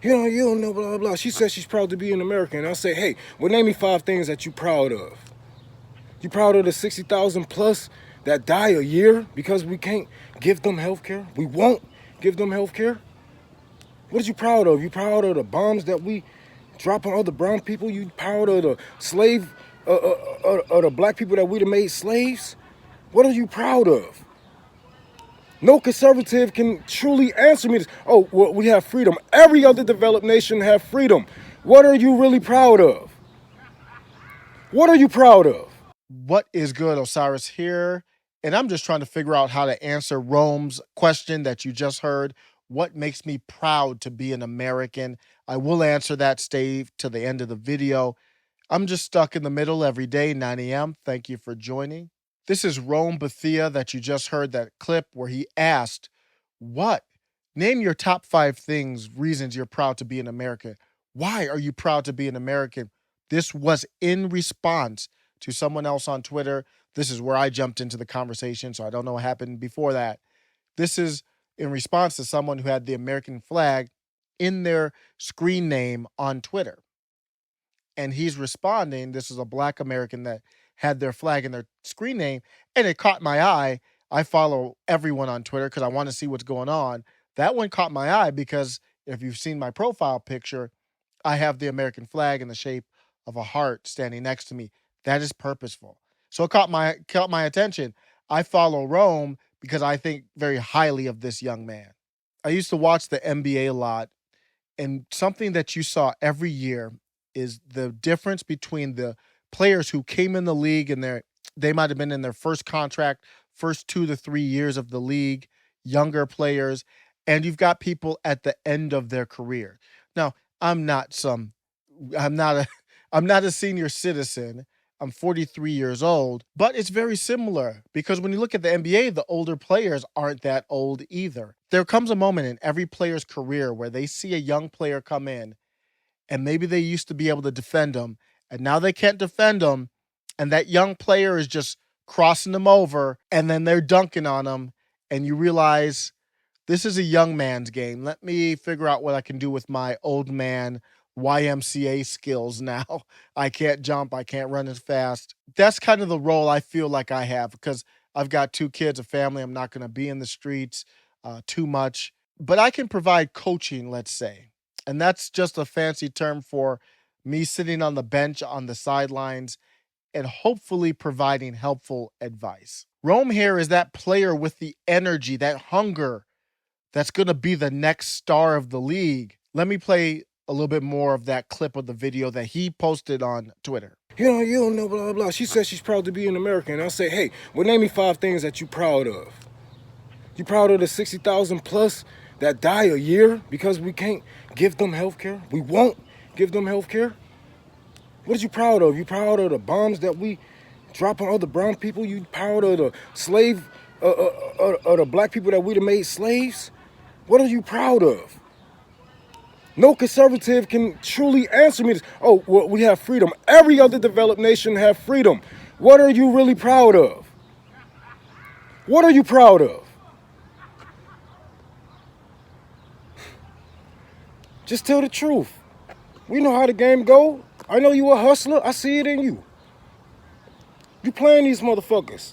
You don't know, blah, blah, blah. She says she's proud to be an American. And I'll say, hey, well, name me 5 things that you proud of. You proud of the 60,000 plus that die a year because we can't give them health care? We won't give them health care? What are you proud of? You proud of the bombs that we drop on other brown people? You proud of the the black people that we done made slaves? What are you proud of? No conservative can truly answer me this. Oh, well, we have freedom. Every other developed nation have freedom. What are you really proud of? What are you proud of? What is good, Osiris here? And I'm just trying to figure out how to answer Rome's question that you just heard. What makes me proud to be an American? I will answer that, Steve, to the end of the video. I'm just stuck in the middle every day, 9 a.m. Thank you for joining. This is Rome Bethia that you just heard that clip where he asked, what? Name your top 5 things, reasons you're proud to be an American. Why are you proud to be an American? This was in response to someone else on Twitter. This is where I jumped into the conversation, so I don't know what happened before that. This is in response to someone who had the American flag in their screen name on Twitter. And he's responding, this is a Black American that had their flag in their screen name, and it caught my eye. I follow everyone on Twitter because I want to see what's going on. That one caught my eye because if you've seen my profile picture, I have the American flag in the shape of a heart standing next to me. That is purposeful. So it caught my attention. I follow Rome because I think very highly of this young man. I used to watch the NBA a lot, and something that you saw every year is the difference between the players who came in the league and they might have been in their first contract, first 2 to 3 years of the league, younger players, and you've got people at the end of their career. Now, I'm not some I'm not a I'm not a senior citizen. I'm 43 years old, but it's very similar because when you look at the NBA, the older players aren't that old either. There comes a moment in every player's career where they see a young player come in and maybe they used to be able to defend them and now they can't defend them, and that young player is just crossing them over and then they're dunking on them, and you realize this is a young man's game. Let me figure out what I can do with my old man YMCA skills now. I can't jump, I can't run as fast. That's kind of the role I feel like I have because I've got 2 kids, a family. I'm not going to be in the streets too much, but I can provide coaching, let's say. And that's just a fancy term for me sitting on the bench on the sidelines and hopefully providing helpful advice. Rome here is that player with the energy, that hunger that's going to be the next star of the league. Let me play a little bit more of that clip of the video that he posted on Twitter. You don't know, blah, blah, blah. She says she's proud to be an American. And I'll say, hey, well, name me 5 things that you proud of. You proud of the 60,000 plus that die a year because we can't give them health care? We won't give them health care? What are you proud of? You proud of the bombs that we drop on other brown people? You proud of the the black people that we done made slaves? What are you proud of? No conservative can truly answer me this. Oh, well, we have freedom. Every other developed nation have freedom. What are you really proud of? What are you proud of? Just tell the truth. We know how the game go. I know you a hustler. I see it in you. You playing these motherfuckers.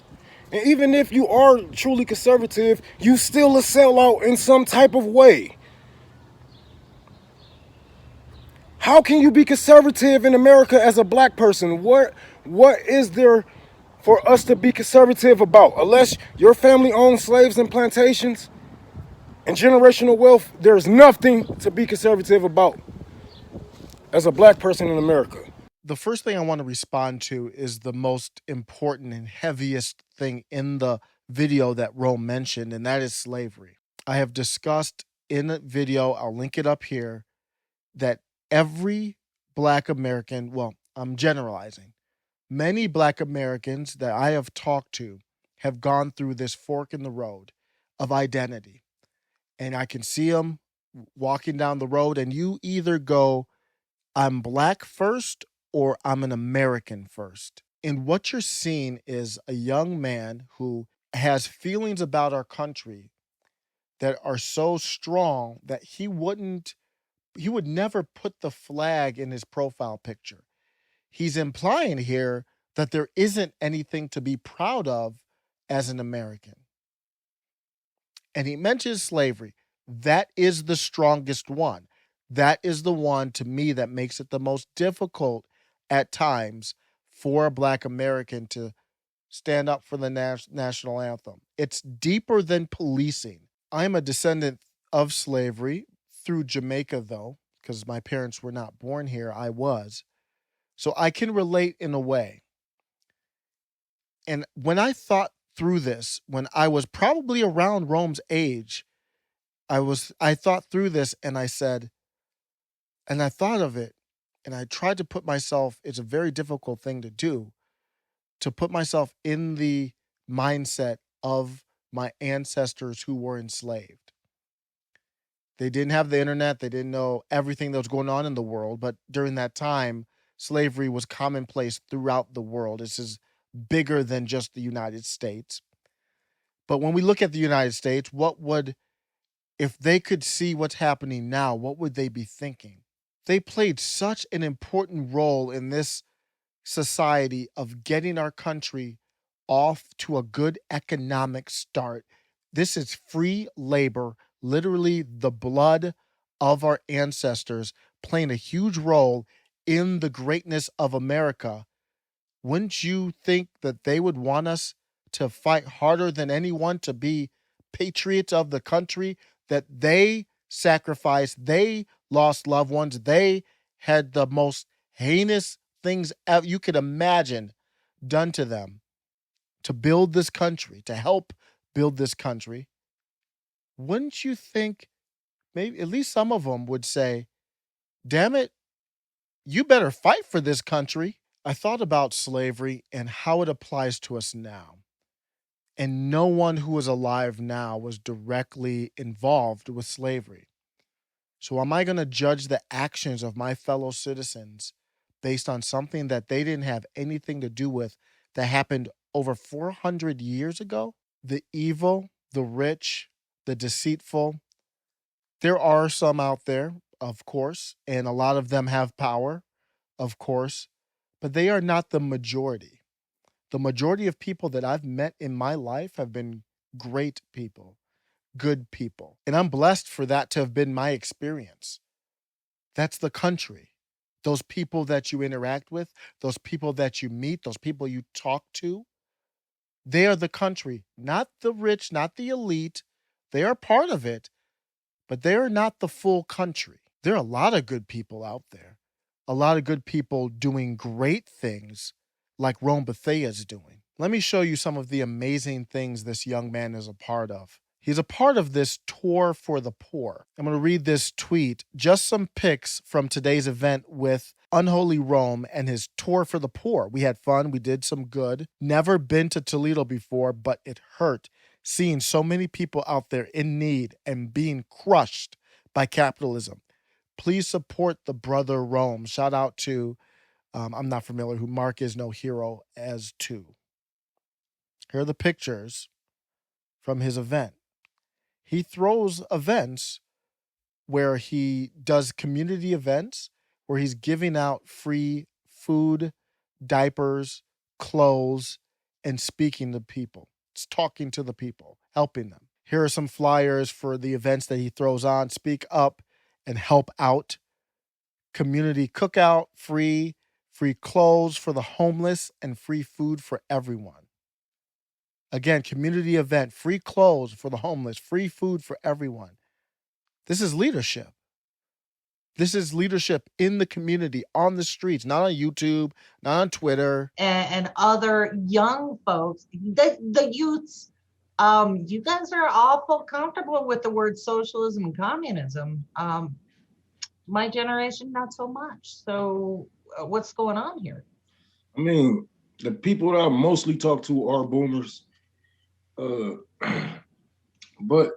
And even if you are truly conservative, you still a sellout in some type of way. How can you be conservative in America as a black person? What is there for us to be conservative about? Unless your family owned slaves and plantations and generational wealth, there's nothing to be conservative about as a black person in America. The first thing I want to respond to is the most important and heaviest thing in the video that Rome mentioned, and that is slavery. I have discussed in a video, I'll link it up here, that every Black American, well, I'm generalizing, many Black Americans that I have talked to have gone through this fork in the road of identity. And I can see them walking down the road, and you either go, I'm Black first or I'm an American first. And what you're seeing is a young man who has feelings about our country that are so strong that he would never put the flag in his profile picture. He's implying here that there isn't anything to be proud of as an American. And he mentions slavery. That is the strongest one. That is the one to me that makes it the most difficult at times for a Black American to stand up for the national anthem. It's deeper than policing. I'm a descendant of slavery through Jamaica, though, because my parents were not born here. I was. So I can relate in a way. And when I thought through this, when I was probably around Rome's age, I thought through this and I said, and I thought of it, and I tried to put myself, it's a very difficult thing to do, to put myself in the mindset of my ancestors who were enslaved. They didn't have the internet, they didn't know everything that was going on in the world, but during that time, slavery was commonplace throughout the world. This is bigger than just the United States. But when we look at the United States, if they could see what's happening now, what would they be thinking? They played such an important role in this society of getting our country off to a good economic start. This is free labor, literally the blood of our ancestors playing a huge role in the greatness of America. Wouldn't you think that they would want us to fight harder than anyone to be patriots of the country that they sacrificed, they lost loved ones, they had the most heinous things you could imagine done to them to build this country, to help build this country? Wouldn't you think maybe at least some of them would say, damn it, you better fight for this country? I thought about slavery and how it applies to us now. And no one who is alive now was directly involved with slavery. So, am I going to judge the actions of my fellow citizens based on something that they didn't have anything to do with that happened over 400 years ago? The evil, the rich, the deceitful, there are some out there, of course, and a lot of them have power, of course, but they are not the majority. The majority of people that I've met in my life have been great people, good people. And I'm blessed for that to have been my experience. That's the country. Those people that you interact with, those people that you meet, those people you talk to, they are the country, not the rich, not the elite. They are part of it, but they are not the full country. There are a lot of good people out there, a lot of good people doing great things like Rome Bethea is doing. Let me show you some of the amazing things this young man is a part of. He's a part of this tour for the poor. I'm going to read this tweet, just some pics from today's event with Unholy Rome and his tour for the poor. We had fun, we did some good. Never been to Toledo before, but it hurt seeing so many people out there in need and being crushed by capitalism. Please support the brother Rome. Shout out to, I'm not familiar who Mark is no hero as to. Here are the pictures from his event. He throws events where he does community events where he's giving out free food, diapers, clothes, and speaking to people. It's talking to the people, helping them. Here are some flyers for the events that he throws on. Speak up and help out. Community cookout, free clothes for the homeless, and free food for everyone. Again, community event, free clothes for the homeless, free food for everyone. This is leadership. This is leadership in the community, on the streets, not on YouTube, not on Twitter. And other young folks, the youths, you guys are awful comfortable with the word socialism and communism. My generation, not so much. So what's going on here? I mean, the people that I mostly talk to are boomers. But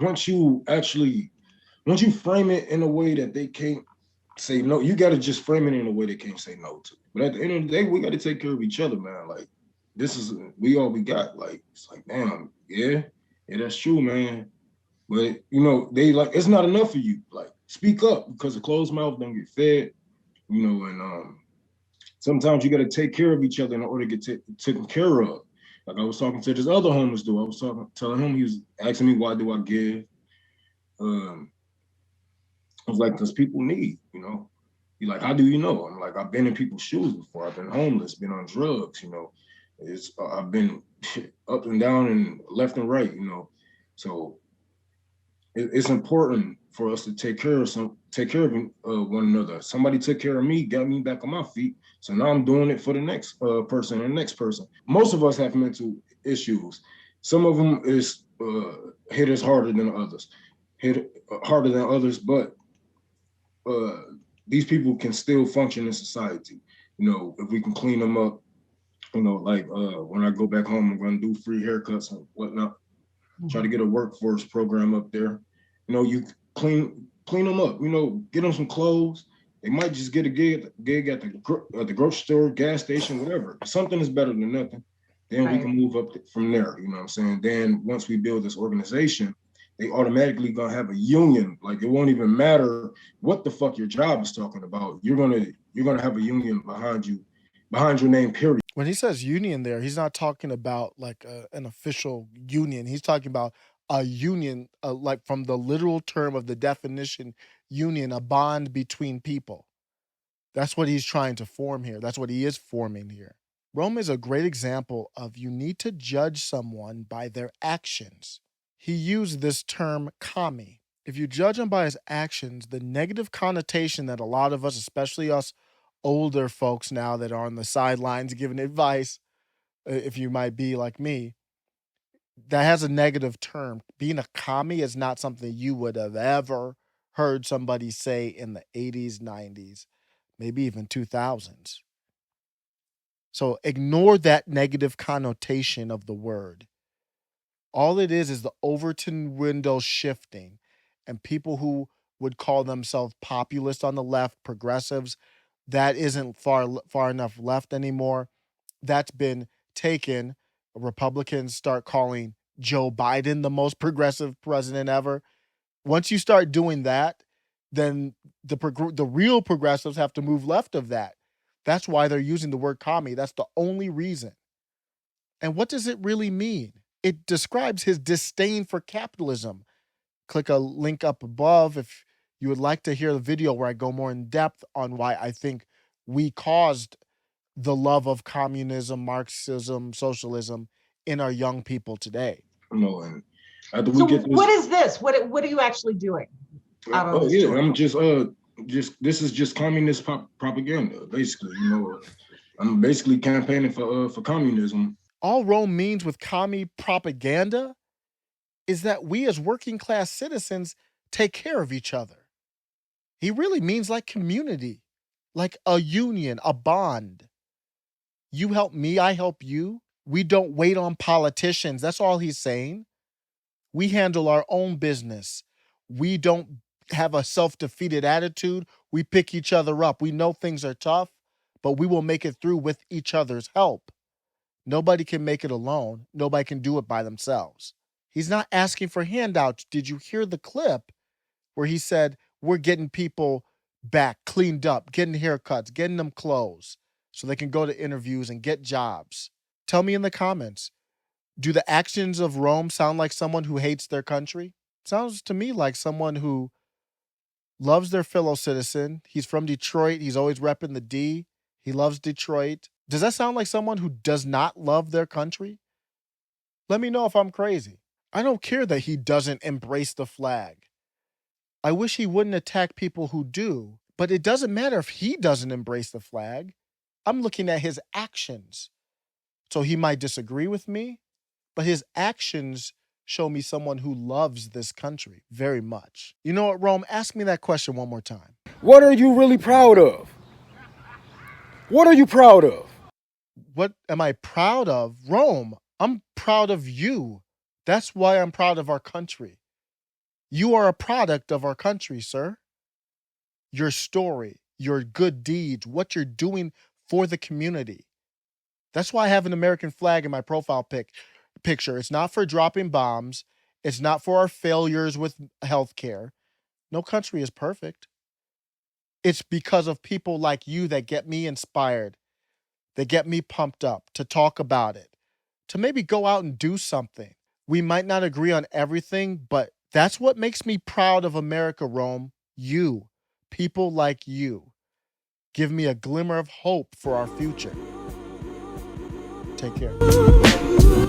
once you frame it in a way that they can't say no, you got to just frame it in a way they can't say no to. But at the end of the day, we got to take care of each other, man. Like, this is all we got. Like, it's like, damn, yeah, that's true, man. But you know, they like it's not enough for you. Like, speak up because a closed mouth don't get fed. You know, and sometimes you got to take care of each other in order to get taken care of. Like I was talking to this other homeless dude. I was telling him, he was asking me why do I give. Um, I was like, because people need, you know. He like, how do you know? I'm like, I've been in people's shoes before. I've been homeless, been on drugs, you know. I've been up and down and left and right, you know. So it's important for us to take care of one another. Somebody took care of me, got me back on my feet. So now I'm doing it for the next person and the next person. Most of us have mental issues. Some of them is hit us harder than others, but these people can still function in society. You know, if we can clean them up, you know, like when I go back home, I'm going to do free haircuts and whatnot. Try to get a workforce program up there. You know, you clean them up. You know, get them some clothes. They might just get a gig at the grocery store, gas station, whatever. Something is better than nothing. Then we can move up from there. You know what I'm saying? Then once we build this organization, they automatically gonna have a union. Like, it won't even matter what the fuck your job is talking about. You're gonna have a union behind your name, period. When he says union there, he's not talking about like an official union. He's talking about a union, like from the literal term of the definition, union, a bond between people. That's what he's trying to form here. That's what he is forming here. Rome is a great example of you need to judge someone by their actions. He used this term kami. If you judge him by his actions, the negative connotation that a lot of us, especially us older folks now that are on the sidelines giving advice, if you might be like me, that has a negative term. Being a kami is not something you would have ever heard somebody say in the 80s, 90s, maybe even 2000s. So ignore that negative connotation of the word. All it is the Overton window shifting, and people who would call themselves populist on the left, progressives, that isn't far enough left anymore. That's been taken. Republicans start calling Joe Biden the most progressive president ever. Once you start doing that, then the real progressives have to move left of that. That's why they're using the word commie. That's the only reason. And what does it really mean? It describes his disdain for capitalism. Click a link up above if you would like to hear the video where I go more in depth on why I think we caused the love of communism, Marxism, socialism in our young people today. You know, and after So we get this, what is this? What are you actually doing? I'm just this is just communist propaganda, basically. You know, I'm basically campaigning for communism. All Rome means with commie propaganda is that we as working class citizens take care of each other. He really means like community, like a union, a bond. You help me, I help you. We don't wait on politicians. That's all he's saying. We handle our own business. We don't have a self-defeated attitude. We pick each other up. We know things are tough, but we will make it through with each other's help. Nobody can make it alone. Nobody can do it by themselves. He's not asking for handouts. Did you hear the clip where he said, we're getting people back cleaned up, getting haircuts, getting them clothes so they can go to interviews and get jobs? Tell me in the comments, do the actions of Rome sound like someone who hates their country? Sounds to me like someone who loves their fellow citizen. He's from Detroit. He's always repping the D. He loves Detroit. Does that sound like someone who does not love their country? Let me know if I'm crazy. I don't care that he doesn't embrace the flag. I wish he wouldn't attack people who do, but it doesn't matter if he doesn't embrace the flag. I'm looking at his actions. So he might disagree with me, but his actions show me someone who loves this country very much. You know what, Rome? Ask me that question one more time. What are you really proud of? What are you proud of? What am I proud of? Rome, I'm proud of you. That's why I'm proud of our country. You are a product of our country, sir. Your story, your good deeds, what you're doing for the community. That's why I have an American flag in my profile picture. It's not for dropping bombs. It's not for our failures with healthcare. No country is perfect. It's because of people like you that get me inspired, that get me pumped up to talk about it, to maybe go out and do something. We might not agree on everything, but that's what makes me proud of America, Rome. You, people like you, give me a glimmer of hope for our future. Take care.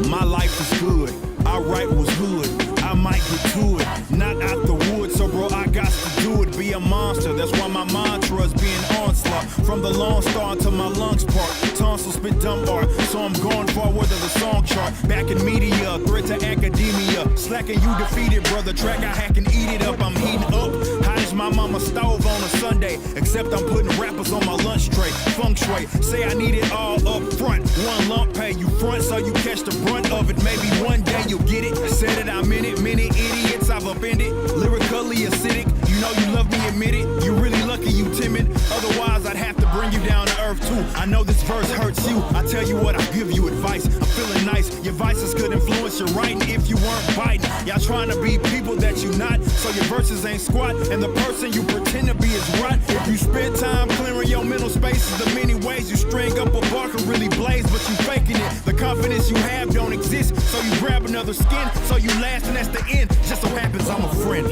My life is good. I write was hood. I might get to it. Not out the woods, so bro, I got to do it. Be a monster. That's why my mantra is being onslaught. From the Lone Star to my lungs part. Tonsil spit dumb art. So I'm going forward to the song chart. Back in media, threat to academia. Slacking, you defeated, brother. Track, I hack and eat it up. I'm heating up. Hot as my mama's stove on a Sunday. Except I'm putting rappers on my lunch tray. Feng shui. Say I need it all up front. One lump pay you front so you catch the brunt of it. Maybe one day you'll get it. Said it, I meant it. Many idiots I've offended. Lyrically acidic. You know you love me, admit it. You really lucky you timid. Otherwise I'd have to bring you down to earth too. I know this verse hurts you. I tell you what, I give you advice. I'm feeling nice. Your vices could influence your writing if you weren't biting. Y'all trying to be people that you not. So your verses ain't squat. And the person you pretend to be is rot. If you spend time clearing your mental spaces, the many ways you string up a bar can really blaze, but you faking it. The confidence you have don't exist. So you grab another skin. So you last and that's the end. Just so happens I'm a friend.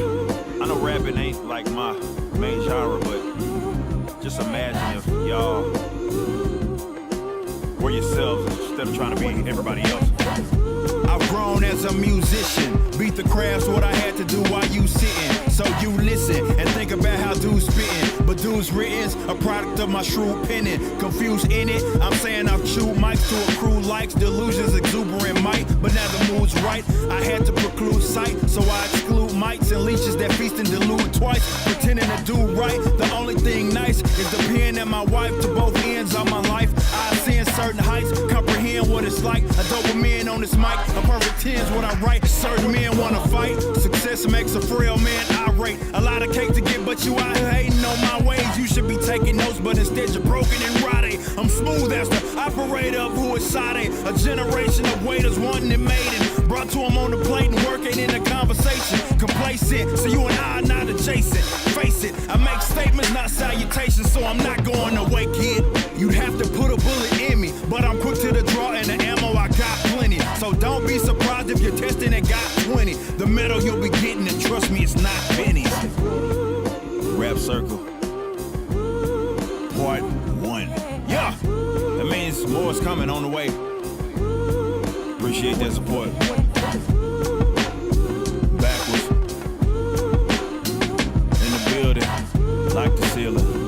I know rapping ain't like my main genre, but just imagine if y'all were yourselves instead of trying to be everybody else. I've grown as a musician, beat the craft's what I had to do while you sitting. So you listen and think about how dudes spitting. But dudes written's a product of my shrewd penning. Confused in it, I'm saying I've chewed mics to a crew likes delusions, exuberant might. But now the mood's right, I had to preclude sight. So I exclude mites and leeches that feast and delude twice. Pretending to do right, the only thing nice is the pen and my wife to both ends of my life. I ascend certain heights, comprehend what it's like. A dopamine on this mic, a perfect 10's what I write. Certain men wanna fight, success makes a frail man irate. A lot of cake to get, but you out here hating on my ways. You should be taking notes, but instead you're broken and rotted. I'm smooth as the operator of who is Sade. A generation of waiters wanting it made and brought to them on the plate and working in a conversation. Complacent, so you and I are not adjacent. Face it, I make statements, not salutations, so I'm not going away, kid. You'd have to put a bullet in me, but I'm quick to the draw and the ammo I got plenty. So don't be surprised if you're testing and got 20. The metal you'll be getting, and trust me, it's not pennies. Rap Circle, Part 1. Yeah, that means more is coming on the way. Appreciate that support. Backwards. In the building, like the ceiling.